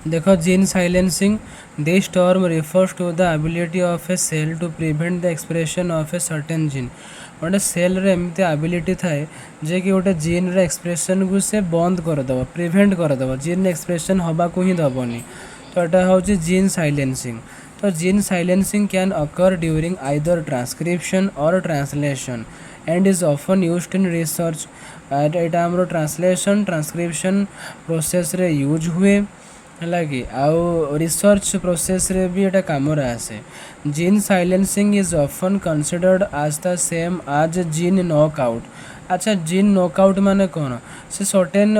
देखो gene silencing this term refers to the ability of a cell to prevent the expression of a certain gene गोटे cell रे एमती ability थाए जे कि गोटे जीन रे एक्सप्रेशन को से बंद करदेव प्रिवेंट करदेव जीन एक्सप्रेशन हवा को ही दबनी तो यहाँ हूँ जीन साइलेंसिंग तो gene silencing can occur during either transcription or translation and is often used in research एटा हमरो ट्रांसलेशन ट्रांसक्रिप्शन प्रोसेस रे यूज हुए है कि आउ रिसर्च प्रोसेस रे भी एटा काम आसे gene silencing is often considered आज द सेम आज जीन नॉकआउट अच्छा जीन नॉकआउट माने कौन से सर्टेन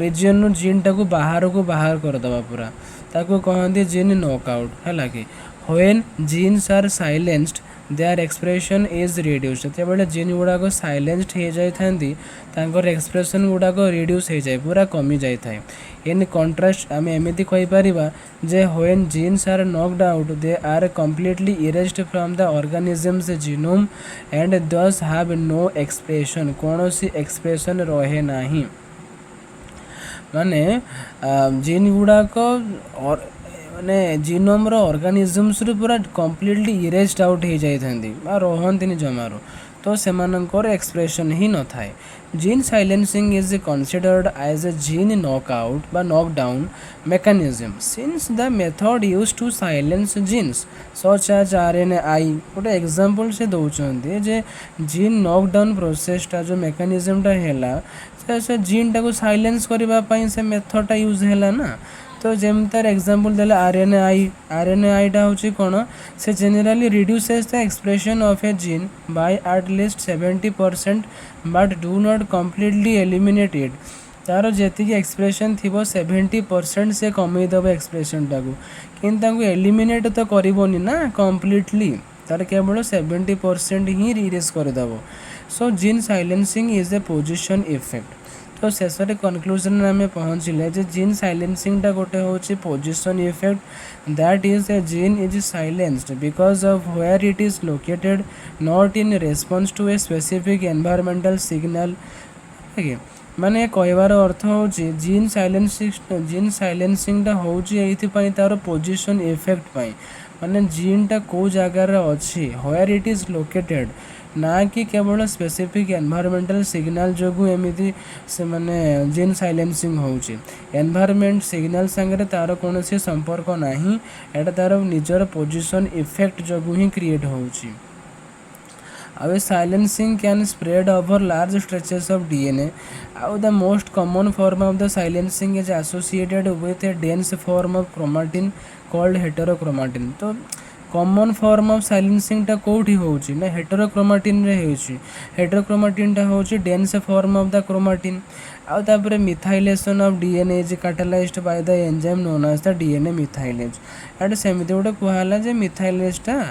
रीजन जीन टाक बाहर को बाहर करदे पूरा ताको कहते जीन नॉकआउट है कि when genes are silenced their expression is reduced जो जीन गुड़ाक साइलेंस्ड हो जाती एक्सप्रेशन गुड़ाक रिड्यूस हो जाए पूरा कमी जाए इन कंट्रास्ट आम एमती कहीपर जे when genes are knocked out they are completely erased from the organisms genome and thus have no expression कौन सी एक्सप्रेशन रहे नहीं माने जीन गुड़ाक माने जीनोम ऑर्गेनिजम्स पूरा कंप्लीटली इरेज्ड आउट हो जाती रहती जमार तो सेमानंकर एक्सप्रेशन ही न थाए gene silencing is considered as a gene knockout बा knockdown mechanism since the method use to silence genes such as RNAi गोटे एग्जांपल से दौरान जे जीन नॉकडाउन प्रोसेसटा जो मेकानिज्मटा है से जीन टाको साइलेंस करने से मेथडटा यूज है ना तो जमी तार एग्जांपल देले आरएनआईटा हूँ कौन से generally reduces the expression of a gene by at least 70% but do not completely eliminate it तार जी एक्सप्रेशन थी 70% से कमीदेव एक्सप्रेशन टाक कि एलिमिनेट तो करनी ना कंप्लीटली तार केवल 70% ही रिलीज करदेव so gene silencing is a position effect तो शेष कनक्लूजन आम पहुँचले जीन साइलेंसिंगटा गोटे हूँ position effect that is a gene is silenced because of where it is located not in response to a specific environmental signal माने कहबार अर्थ हूँ जीन साइलेंसिंगटा हूँ तार पोजिशन इफेक्ट माने जीनटा कौ जगार अच्छी वेयर इट इज लोकेटेड ना कि केवल स्पेसिफिक एनवायरमेंटल सिग्नल जो एमती से माने जीन साइलेंसिंग होउची एनवायरमेंट सिग्नल संगे तार कौन संपर्क नहीं एटा तार निजर पोजिशन इफेक्ट जो ही क्रिएट होउची अब silencing can spread over large stretches of DNA आउ the most common form of the silencing is associated with a dense form of chromatin called heterochromatin तो कॉमन फॉर्म ऑफ साइलेंसिंगटा कौटी होउची ना heterochromatin रे होउची हेटेरोक्रोमाटिनटा होउची dense form of the chromatin आउ तापर methylation of DNA is catalysed by the enzyme known as the DNA methylase एटा सेमिति गोटे कहला जे मिथाइलेजटा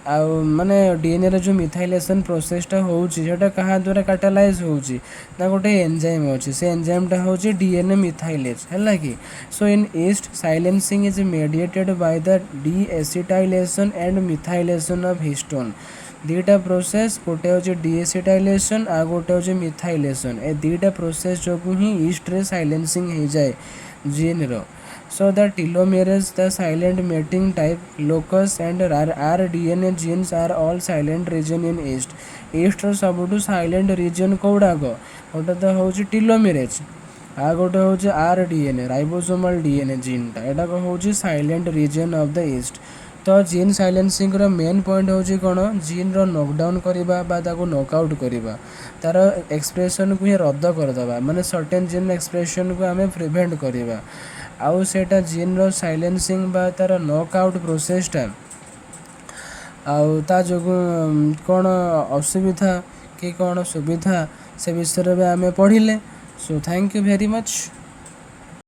आउ माने डीएनए रे जो मिथाइलेशन प्रोसेसटा होउची सेटा कहा द्वारा कैटालाइज होउची ना गोटे एंजाइम अछि से एंजाइमटा होउची डीएनए मिथाइलेज हैला कि so in yeast silencing is mediated by the deacetylation and methylation of histone दुईटा प्रोसेस गोटे हूँ डीएसिटाइलेशन आ गोटे हूँ मिथाइलेशन ए दुईटा प्रोसेस जो ही ईस्ट रे साइलेंसिंग हो जाए जीन रो so the telomeres the silent mating type locus and R DNA genes are all silent region in yeast रो सब साइलेंट रीजन कौड़ाक गोटे तो हूँ टीलोमेरेज आ गोटे हूँ आर डीएनए राइबोसोमल डीएनए जीनटा एटा हूँ silent region of the yeast तो जीन साइलेंसिंग मेन पॉइंट हूँ कौन जीन नॉकडाउन करवा नॉकआउट करवा तार एक्सप्रेशन को ही रद्द करदे माने सर्टेन जीन एक्सप्रेशन को आम प्रिवेंट करवा आउ सेटा जीन साइलेंसिंग बा तार नॉकआउट प्रोसेसटा आउ ता जो कौन असुविधा कि कौन सुविधा से विषय में आम पढ़िले सो थैंक यू वेरी मच।